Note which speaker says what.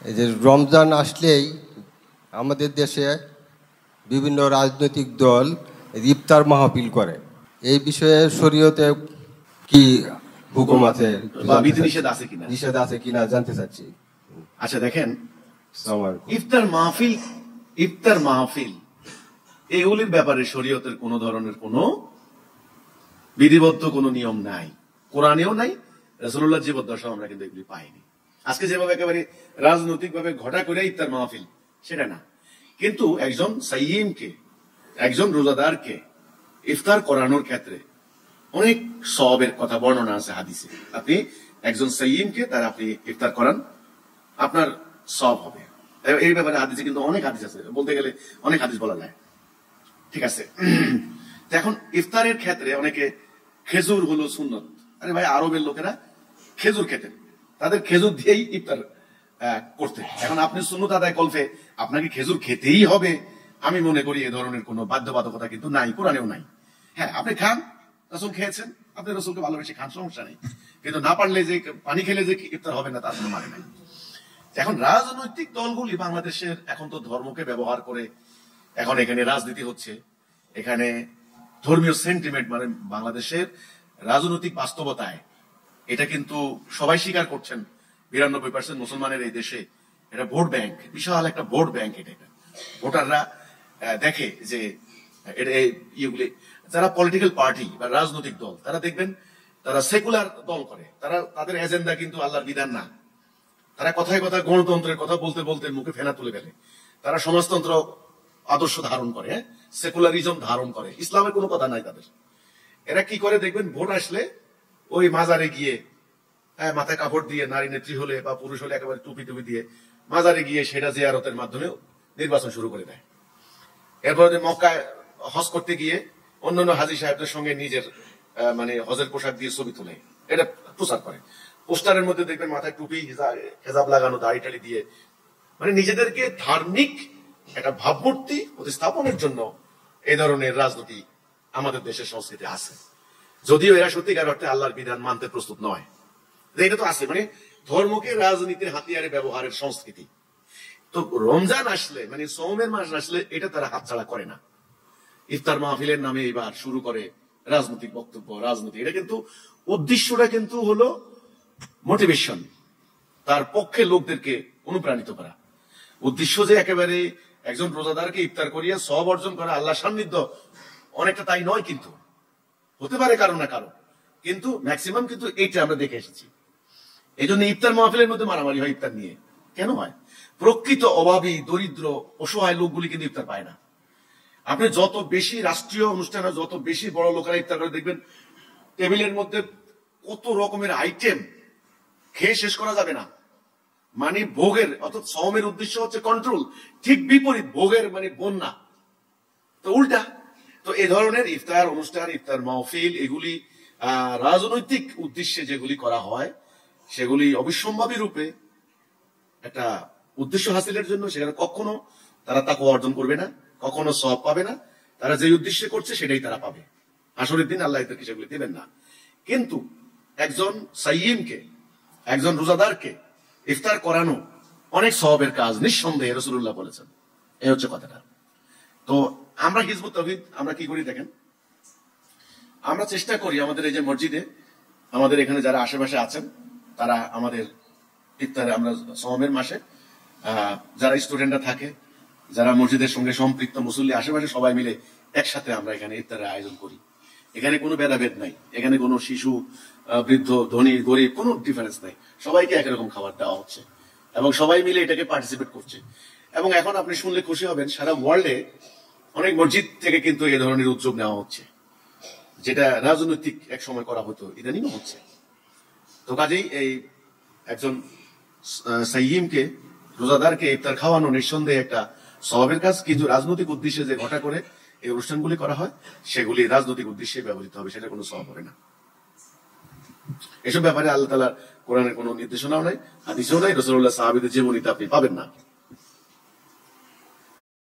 Speaker 1: এই যে রমজান আসলেই আমাদের দেশে বিভিন্ন রাজনৈতিক দল ইফতার মাহফিল করে। এই বিষয়ে শরীয়তে কি হুকুম আছে
Speaker 2: বা বিধিনিষেধ আছে কিনা,
Speaker 1: নিষেধ আছে কিনা জানতে চাচ্ছি।
Speaker 2: আচ্ছা দেখেন, ইফতার মাহফিল এগুলির ব্যাপারে শরীয়তের কোন ধরনের কোন বিধিবদ্ধ কোন নিয়ম নাই, কোরআনেও নাই, রাসূলুল্লাহ জীবদ্দশা আমরা কিন্তু এগুলি পাইনি। আজকে যেভাবে একেবারে রাজনৈতিক ভাবে ঘটা করে ইফতার মাহফিল, সেটা না। কিন্তু একজন সাইয়িমকে, একজন রোজাদারকে ইফতার করানোর ক্ষেত্রে অনেক সওয়াবের কথা বর্ণনা আছে হাদিসে। আপনি একজন সাইয়িমকে তার আপনি ইফতার করান, আপনার সওয়াব হবে। এই ব্যাপারে হাদিসে কিন্তু অনেক হাদিস আছে, বলতে গেলে অনেক হাদিস বলা যায়। ঠিক আছে, এখন ইফতারের ক্ষেত্রে অনেকে খেজুর হলো সুন্নত। আরে ভাই, আরবের লোকেরা খেজুর খেতেন, তাদের খেজুর দিয়েই ইফতার করতে। এখন আপনি সুন্নত আদায় কল্পে আপনাকে খেজুর খেতেই হবে, আমি মনে করি এ ধরনের কোন বাধ্যবাধকতা কিন্তু নাই, কোরআনেও নাই। হ্যাঁ, আপনি খান, রাসূল খেয়েছেন, আপনি রাসূলকে ভালোবেসে খান, সমস্যা নেই। কিন্তু না পারলে যে পানি খেলে যে ইফতার হবে না, তার কোনো মানে নাই। এখন রাজনৈতিক দলগুলি বাংলাদেশের এখন তো ধর্মকে ব্যবহার করে এখন এখানে রাজনীতি হচ্ছে, এখানে ধর্মীয় সেন্টিমেন্ট, মানে বাংলাদেশের রাজনৈতিক বাস্তবতায় এটা কিন্তু সবাই স্বীকার করছেন। 92% মুসলমানের এই দেশে এটা ভোট ব্যাংক, বিশাল একটা ভোট ব্যাংক। এটা ভোটাররা দেখে যে ইয়েগুলি, যারা পলিটিক্যাল পার্টি বা রাজনৈতিক দল, তারা দেখবেন তারা সেকুলার দল করে, তারা তাদের এজেন্ডা কিন্তু আল্লাহর বিধান না। তারা কথায় কথায় গণতন্ত্রের কথা বলতে বলতে মুখে ফেনা তুলে ফেলে। তারা সমাজতন্ত্র আদর্শ ধারণ করে, সেকুলারিজম ধারণ করে, ইসলামের কোনো কথা নাই তাদের। এরা কি করে দেখবেন, ভোট আসলে ওই মাজারে গিয়ে মাথায় কাপড় দিয়ে, নারী নেত্রী হলে বা পুরুষ হলে একেবারে টুপি টুপি দিয়ে মাজারে গিয়ে সেটা জিয়ারতের মাধ্যমে নির্বাচন শুরু করে দেয়। এরপরে মক্কায় হজ করতে গিয়ে অন্যান্য হাজী সাহেবদের সঙ্গে নিজের মানে হজের পোশাক দিয়ে ছবি তোলে, এটা প্রচার করে। পোস্টারের মধ্যে দেখবেন মাথায় টুপি, হেজাব লাগানো, দাড়ি টাড়ি দিয়ে, মানে নিজেদেরকে ধার্মিক একটা ভাবমূর্তি প্রতিস্থাপনের জন্য এই ধরনের রাজনীতি আমাদের দেশের সংস্কৃতি আছে। যদিও এরা সত্যিকার অর্থে আল্লাহর বিধান মানতে প্রস্তুত নয়, এটা তো আছে, মানে ধর্মকে রাজনীতির হাতিয়ারে ব্যবহারের সংস্কৃতি। তো রমজান আসলে, মানে সওমের মাস আসলে, এটা তারা হাতছাড়া করে না। ইফতার মাহফিলের নামে এবার শুরু করে রাজনৈতিক বক্তব্য, রাজনীতি। এটা কিন্তু উদ্দেশ্যটা কিন্তু হলো মোটিভেশন, তার পক্ষে লোকদেরকে অনুপ্রাণিত করা। উদ্দেশ্য যে একেবারে একজন রোজাদারকে ইফতার করিয়া সওয়াব অর্জন করা, আল্লাহ সান্নিধ্য, অনেকটা তাই নয়, কিন্তু হতে পারে কারো না কারো, কিন্তু ম্যাক্সিমাম কিন্তু এইটা আমরা দেখে এসেছি। এই জন্য ইফতার মাহফিলের মধ্যে মারামারি হয় ইফতার নিয়ে। কেন হয়? প্রকৃত অভাবী, দরিদ্র, অসহায় লোকগুলি কিন্তু ইফতার পায় না। আপনি যত বেশি রাষ্ট্রীয় অনুষ্ঠানে, যত বেশি বড় লোকেরা ইফতার করে দেখবেন, টেবিলের মধ্যে কত রকমের আইটেম, খেয়ে শেষ করা যাবে না। মানে ভোগের, অর্থাৎ সওমের উদ্দেশ্য হচ্ছে কন্ট্রোল, ঠিক বিপরীত ভোগের মানে বন্যা, তো উল্টা। তো এ ধরনের ইফতার অনুষ্ঠান, ইফতার মাহফিল, এগুলি রাজনৈতিক উদ্দেশ্যে যেগুলি করা হয়, সেগুলি অবিসম্ভাবী রূপে একটা উদ্দেশ্য হাসিলের জন্য। সেখানে কখনো তারা তাকওয়া অর্জন করবে না, কখনো সওয়াব পাবে না। তারা যে উদ্দেশ্যে করছে সেটাই তারা পাবে। আসরের দিন আল্লাহ এদেরকে সেগুলি দেবেন না। কিন্তু একজন সাইয়িমকে, একজন রোজাদারকে ইফতার করানো অনেক সওয়াবের কাজ, নিঃসন্দেহে রাসূলুল্লাহ বলেছেন। এই হচ্ছে কথাটা। তো আমরা হিজবুত তাওহীদ আমরা কি করি দেখেন, আমরা চেষ্টা করি আমাদের এই যে মসজিদে, আমাদের এখানে যারা আশেপাশে আছেন, তারা আমাদের ইফতারে, আমরা সওমের মাসে যারা স্টুডেন্টরা থাকে, যারা মসজিদের সঙ্গে সম্পৃক্ত মুসল্লি, আশেপাশে সবাই মিলে একসাথে আমরা এখানে ইফতারের আয়োজন করি। এখানে কোনো ভেদাভেদ নাই, এখানে কোনো শিশু, বৃদ্ধ, ধনী, গরিব, কোনো ডিফারেন্স নাই। সবাইকে একরকম খাবার দেওয়া হচ্ছে এবং সবাই মিলে এটাকে পার্টিসিপেট করছে। এবং এখন আপনি শুনলে খুশি হবেন, সারা ওয়ার্ল্ডে অনেক মসজিদ থেকে কিন্তু এই ধরনের উদ্যোগ নেওয়া হচ্ছে, যেটা রাজনৈতিক এক সময় করা হতো, ইদানিং হচ্ছে। তো কাজেই এই একজন সাইয়িমকে, রোজাদারকে ইফতার খাওয়ানো নিঃসন্দেহে একটা সওয়াবের কাজ, কিন্তু রাজনৈতিক উদ্দেশ্যে যে ঘটা করে এই অনুষ্ঠানগুলি করা হয়, সেগুলি রাজনৈতিক উদ্দেশ্যে ব্যবহৃত হবে, সেটা কোনো সওয়াব হবে না। এসব ব্যাপারে আল্লাহ তাআলার কোরআনের কোনো নির্দেশনাও নাই, হাদিসও নাই, রাসূলুল্লাহ সাহাবীদের জীবনীতে আপনি পাবেন না।